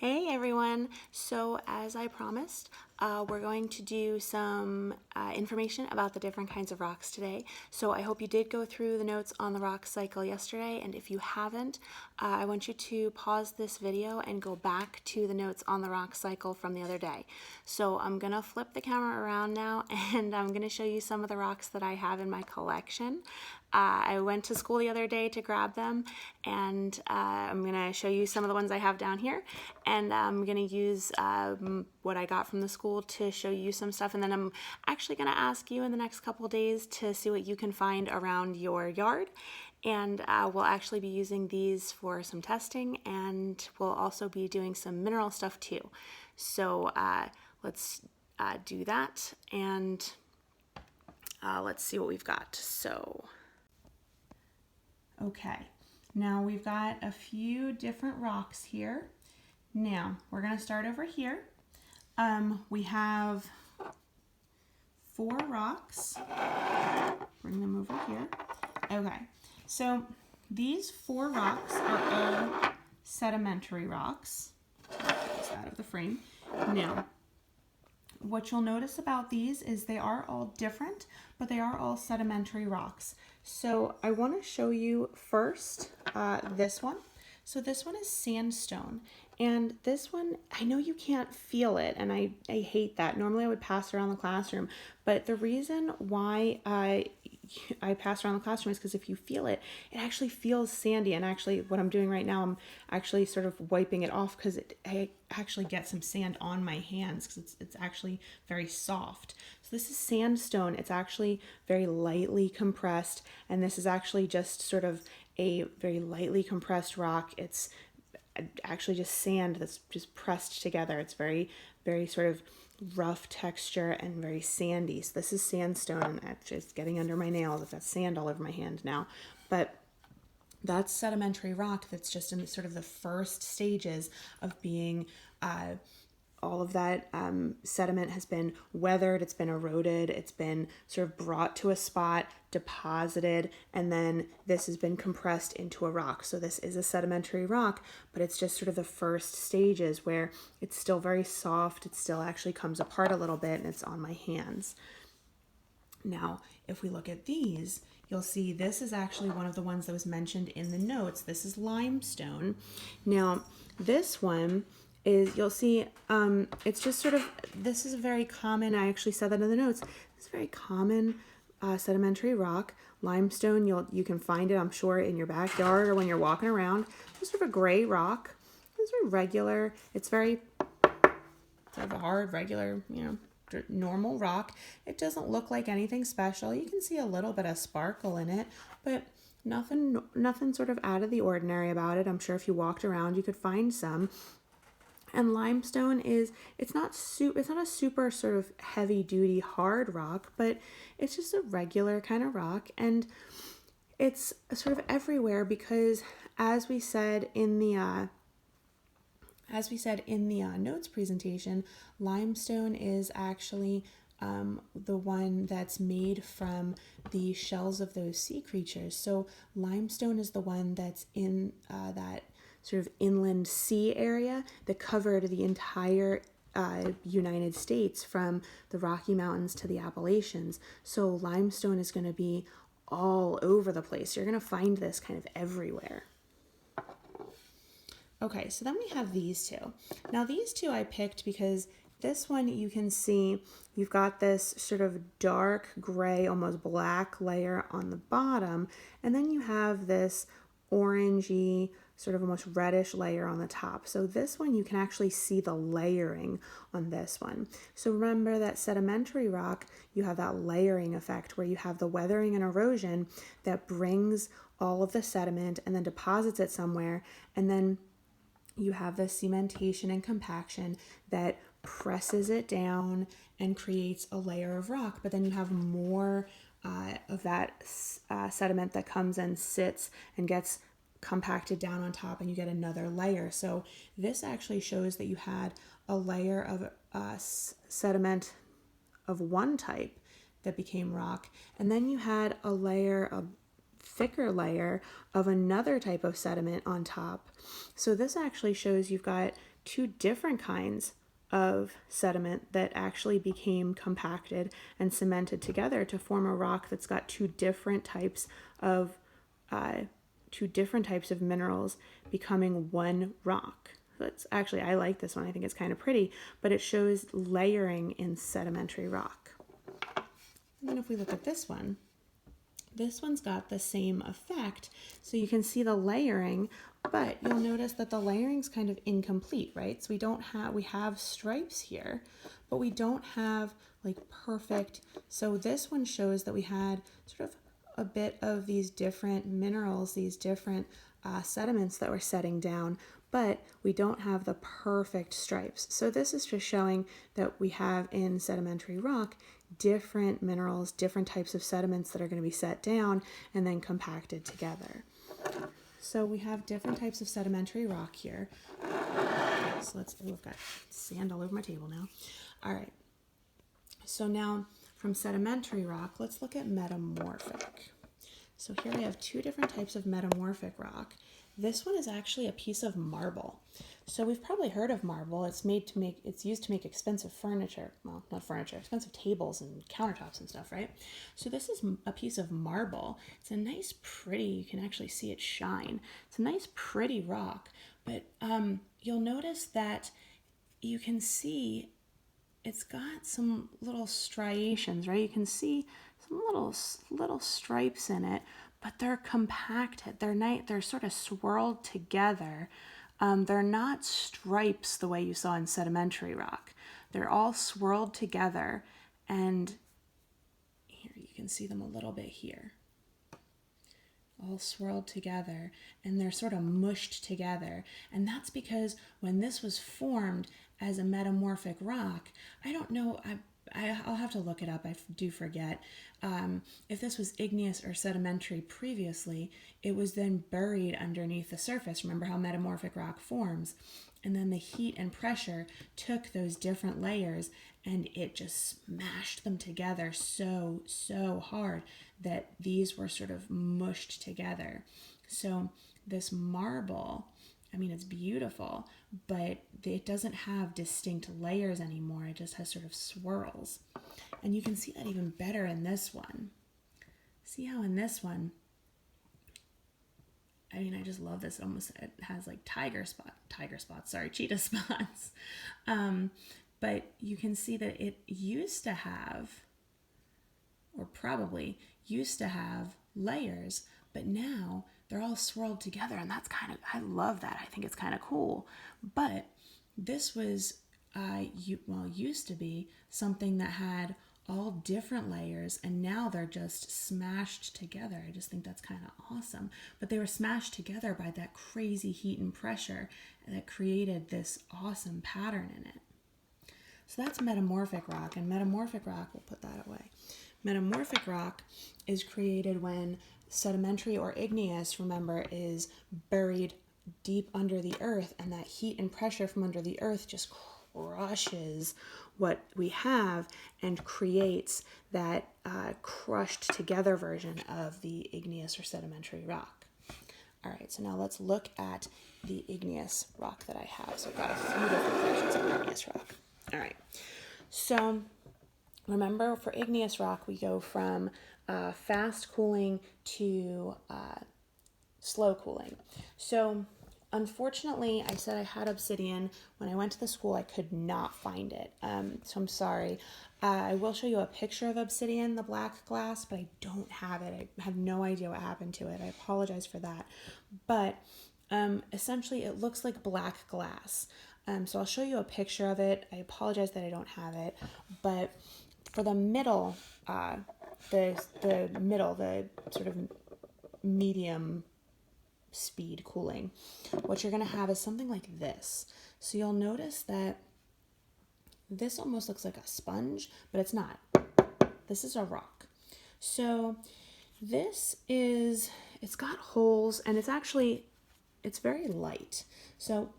Hey everyone! So as I promised, we're going to do some information about the different kinds of rocks today. So I hope you did go through the notes on the rock cycle yesterday, and if you haven't, I want you to pause this video and go back to the notes on the rock cycle from the other day. So I'm going to flip the camera around now and I'm going to show you some of the rocks that I have in my collection. I went to school the other day to grab them, and I'm going to show you some of the ones I have down here, and I'm going to use what I got from the school to show you some stuff, and then I'm actually going to ask you in the next couple days to see what you can find around your yard, and we'll actually be using these for some testing, and we'll also be doing some mineral stuff too. So let's do that, and let's see what we've got. Okay, now we've got a few different rocks here. Now we're going to start over here. We have 4 rocks. Bring them over here. Okay, so these 4 rocks are all sedimentary rocks. Get out of the frame. Now, what you'll notice about these is they are all different, but they are all sedimentary rocks. So I want to show you first this one. So this one is sandstone, and this one, I know you can't feel it, and I hate that. Normally I would pass around the classroom, but the reason why I pass around the classroom is because if you feel it, it actually feels sandy. And actually what I'm doing right now, I'm actually sort of wiping it off because I actually get some sand on my hands because it's actually very soft. So this is sandstone. It's actually very lightly compressed, and this is actually just sort of a very lightly compressed rock. It's actually just sand that's just pressed together. It's very, very sort of rough texture and very sandy. So this is sandstone. It's just getting under my nails. I've got sand all over my hand now. But that's sedimentary rock that's just in sort of the first stages of being all of that sediment has been weathered, it's been eroded, it's been sort of brought to a spot, deposited, and then this has been compressed into a rock. So this is a sedimentary rock, but it's just sort of the first stages where it's still very soft, it still actually comes apart a little bit, and it's on my hands. Now, if we look at these, you'll see this is actually one of the ones that was mentioned in the notes. This is limestone. Now, this one is, you'll see, it's just sort of, this is a very common, I actually said that in the notes, this is a very common sedimentary rock. Limestone, you can find it, I'm sure, in your backyard or when you're walking around. It's sort of a gray rock. It's very regular. It's very sort of a hard, regular, normal rock. It doesn't look like anything special. You can see a little bit of sparkle in it, but nothing sort of out of the ordinary about it. I'm sure if you walked around, you could find some. And limestone it's not a super sort of heavy duty hard rock, but it's just a regular kind of rock, and it's sort of everywhere because as we said in the notes presentation, limestone is actually the one that's made from the shells of those sea creatures. So limestone is the one that's in that sort of inland sea area that covered the entire United States from the Rocky Mountains to the Appalachians. So limestone is going to be all over the place. You're going to find this kind of everywhere. Okay, so then we have these two. Now these two I picked because this one you can see you've got this sort of dark gray, almost black layer on the bottom, and then you have this orangey, sort of almost reddish layer on the top. So this one you can actually see the layering on this one. So remember that sedimentary rock, you have that layering effect where you have the weathering and erosion that brings all of the sediment and then deposits it somewhere, and then you have the cementation and compaction that presses it down and creates a layer of rock, but then you have more of that sediment that comes and sits and gets compacted down on top, and you get another layer. So this actually shows that you had a layer of sediment of one type that became rock, and then you had a layer of thicker layer of another type of sediment on top. So this actually shows you've got two different kinds of sediment that actually became compacted and cemented together to form a rock that's got two different types of minerals becoming one rock. That's actually, I like this one. I think it's kind of pretty, but it shows layering in sedimentary rock. And then if we look at this one's got the same effect. So you can see the layering, but you'll notice that the layering's kind of incomplete, right? So we have stripes here, but we don't have like perfect. So this one shows that we had sort of a bit of these different minerals, these different sediments that were setting down, but we don't have the perfect stripes. So this is just showing that we have in sedimentary rock different minerals, different types of sediments that are going to be set down and then compacted together. So we have different types of sedimentary rock here. So we've got sand all over my table now. All right. So now from sedimentary rock, let's look at metamorphic. So here we have two different types of metamorphic rock. This one is actually a piece of marble. So we've probably heard of marble. It's used to make expensive furniture. Well, not furniture, expensive tables and countertops and stuff, right? So this is a piece of marble. It's a nice, pretty, you can actually see it shine. It's a nice, pretty rock, but you'll notice that you can see it's got some little striations, right? You can see some little stripes in it, but they're compacted. They're sort of swirled together. They're not stripes the way you saw in sedimentary rock. They're all swirled together, and here you can see them a little bit here. All swirled together, and they're sort of mushed together. And that's because when this was formed as a metamorphic rock, I don't know, I'll have to look it up, I do forget. If this was igneous or sedimentary previously, it was then buried underneath the surface. Remember how metamorphic rock forms? And then the heat and pressure took those different layers and it just smashed them together so hard that these were sort of mushed together. So this marble, I mean, it's beautiful, but it doesn't have distinct layers anymore. It just has sort of swirls. And you can see that even better in this one. See how in this one, I mean, I just love this. It has like cheetah spots. But you can see that it used to have, or probably used to have layers, but now they're all swirled together, and that's I love that. I think it's kind of cool. But this was, used to be something that had all different layers, and now they're just smashed together. I just think that's kind of awesome. But they were smashed together by that crazy heat and pressure that created this awesome pattern in it. So that's metamorphic rock, and metamorphic rock, we'll put that away. Metamorphic rock is created when sedimentary or igneous, remember, is buried deep under the earth, and that heat and pressure from under the earth just crushes what we have and creates that crushed together version of the igneous or sedimentary rock. All right, so now let's look at the igneous rock that I have. So I've got a few different versions of igneous rock. All right, so remember, for igneous rock, we go from fast cooling to slow cooling. So unfortunately, I said I had obsidian. When I went to the school, I could not find it. So I'm sorry. I will show you a picture of obsidian, the black glass, but I don't have it. I have no idea what happened to it. I apologize for that. But essentially, it looks like black glass. So I'll show you a picture of it. I apologize that I don't have it. But for the middle, the sort of medium speed cooling, what you're going to have is something like this. So you'll notice that this almost looks like a sponge, but it's not. This is a rock. So it's got holes, and it's very light. So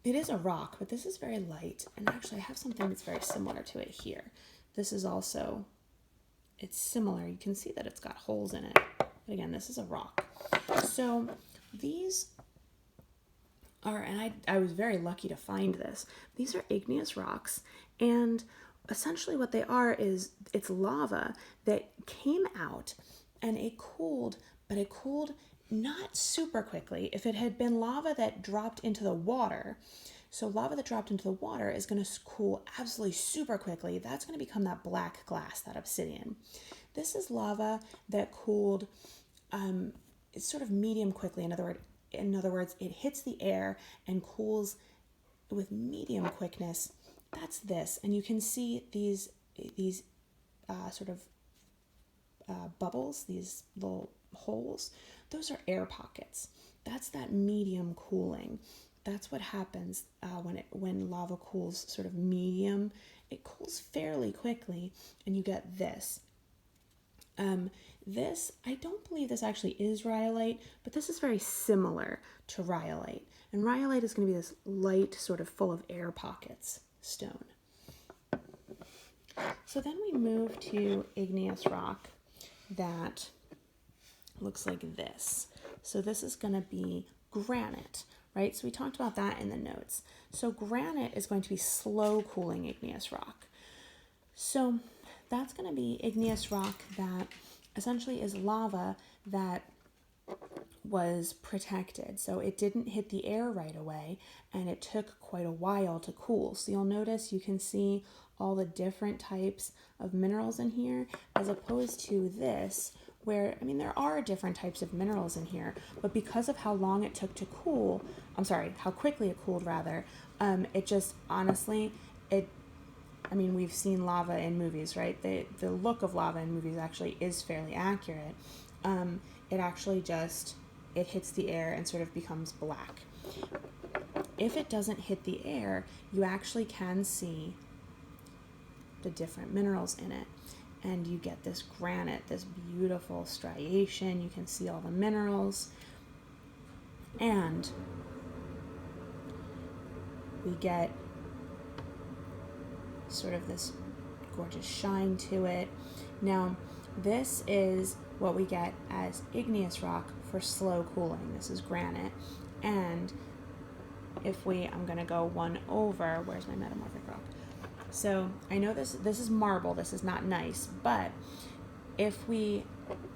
it is a rock, but this is very light. And actually I have something that's very similar to it here. This is also, it's similar. You can see that it's got holes in it. but again, this is a rock. So these are, and I was very lucky to find this. These are igneous rocks, and essentially what they are is it's lava that came out and it cooled, but it cooled not super quickly. If it had been lava that dropped into the water, so lava that dropped into the water is going to cool absolutely super quickly. That's going to become that black glass, that obsidian. This is lava that cooled it's sort of medium quickly. In other words, it hits the air and cools with medium quickness. That's this, and you can see these sort of bubbles, these little holes. Those are air pockets. That's that medium cooling. That's what happens when lava cools sort of medium. It cools fairly quickly, and you get this. This, I don't believe this actually is rhyolite, but this is very similar to rhyolite. And rhyolite is going to be this light, sort of full of air pockets stone. So then we move to igneous rock that looks like this. So this is going to be granite, right? So we talked about that in the notes. So granite is going to be slow cooling igneous rock. So that's going to be igneous rock that essentially is lava that was protected. So it didn't hit the air right away, and it took quite a while to cool. So you'll notice you can see all the different types of minerals in here, as opposed to this, where, I mean, there are different types of minerals in here, but because of how long it took to cool, how quickly it cooled rather, it just, honestly, we've seen lava in movies, right? The look of lava in movies actually is fairly accurate. It actually it hits the air and sort of becomes black. If it doesn't hit the air, you actually can see the different minerals in it. And you get this granite, this beautiful striation. You can see all the minerals. And we get sort of this gorgeous shine to it. Now, this is what we get as igneous rock for slow cooling. This is granite. And I'm going to go one over, where's my metamorphic rock? So I know this is marble, this is not nice, but if we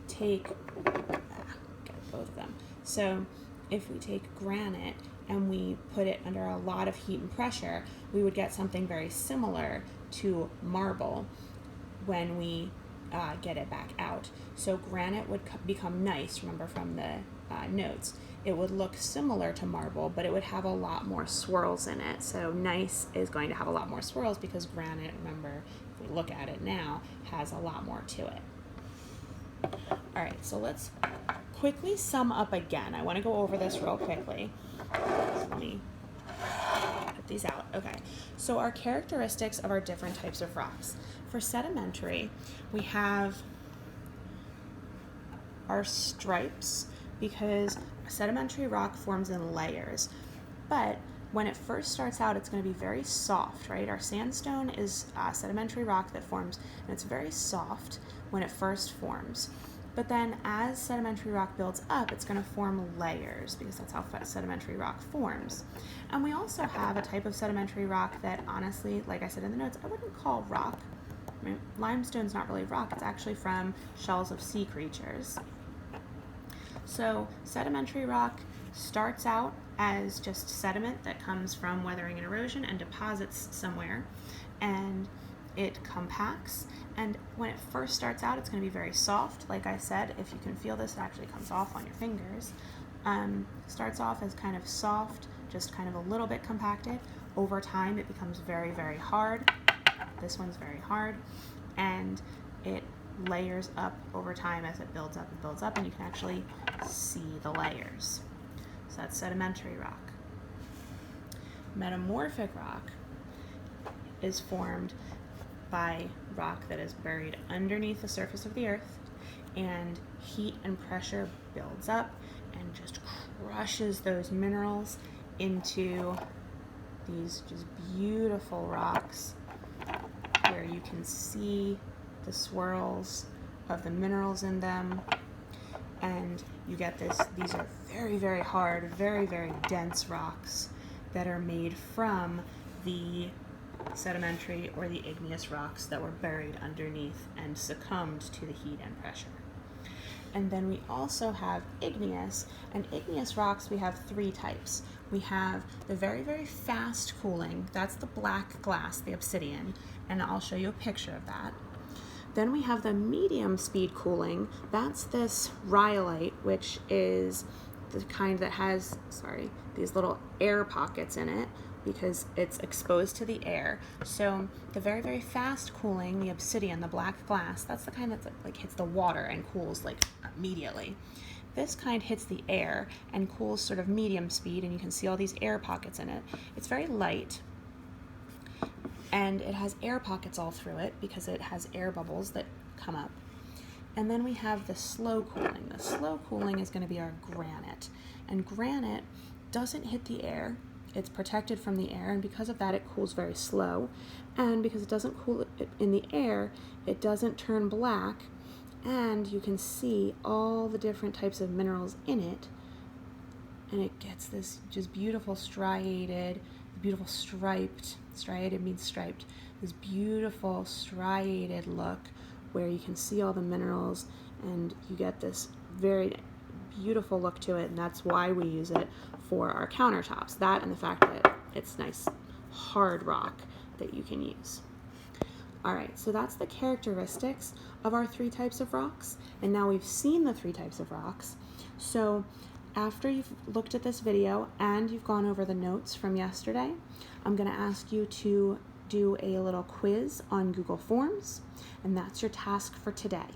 take, get both of them. So if we take granite and we put it under a lot of heat and pressure, we would get something very similar to marble when we get it back out. So granite would become nice, remember from the notes. It would look similar to marble, but it would have a lot more swirls in it. So nice is going to have a lot more swirls because granite, remember, if we look at it now, has a lot more to it. All right, so let's quickly sum up again. I want to go over this real quickly. So let me put these out. Okay, so our characteristics of our different types of rocks. For sedimentary, we have our stripes, because sedimentary rock forms in layers. But when it first starts out, it's going to be very soft, right? Our sandstone is sedimentary rock that forms, and it's very soft when it first forms. But then as sedimentary rock builds up, it's going to form layers, because that's how sedimentary rock forms. And we also have a type of sedimentary rock that, honestly, like I said in the notes, I wouldn't call rock. I mean, limestone's not really rock. It's actually from shells of sea creatures. So sedimentary rock starts out as just sediment that comes from weathering and erosion and deposits somewhere, and it compacts. And when it first starts out, it's going to be very soft. Like I said, if you can feel this, it actually comes off on your fingers. Starts off as kind of soft, just kind of a little bit compacted. Over time, it becomes very, very hard. This one's very hard, and it layers up over time as it builds up, and you can actually see the layers. So that's sedimentary rock. Metamorphic rock is formed by rock that is buried underneath the surface of the earth, and heat and pressure builds up and just crushes those minerals into these just beautiful rocks where you can see the swirls of the minerals in them. and you get this. These are very, very hard, very, very dense rocks that are made from the sedimentary or the igneous rocks that were buried underneath and succumbed to the heat and pressure. And then we also have igneous, and igneous rocks we have three types. We have the very, very fast cooling, that's the black glass, the obsidian, and I'll show you a picture of that. Then we have the medium speed cooling, that's this rhyolite, which is the kind that has, these little air pockets in it because it's exposed to the air. So the very, very fast cooling, the obsidian, the black glass, that's the kind that like hits the water and cools like immediately. This kind hits the air and cools sort of medium speed, and you can see all these air pockets in it. It's very light, and it has air pockets all through it because it has air bubbles that come up. And then we have the slow cooling. The slow cooling is going to be our granite. And granite doesn't hit the air. It's protected from the air, and because of that it cools very slow. And because it doesn't cool in the air, it doesn't turn black, and you can see all the different types of minerals in it. And it gets this just beautiful striated, beautiful striped, striated means striped, this beautiful striated look where you can see all the minerals, and you get this very beautiful look to it, and that's why we use it for our countertops. That and the fact that it's nice hard rock that you can use. All right, so that's the characteristics of our three types of rocks, and now we've seen the three types of rocks. So after you've looked at this video and you've gone over the notes from yesterday, I'm going to ask you to do a little quiz on Google Forms, and that's your task for today.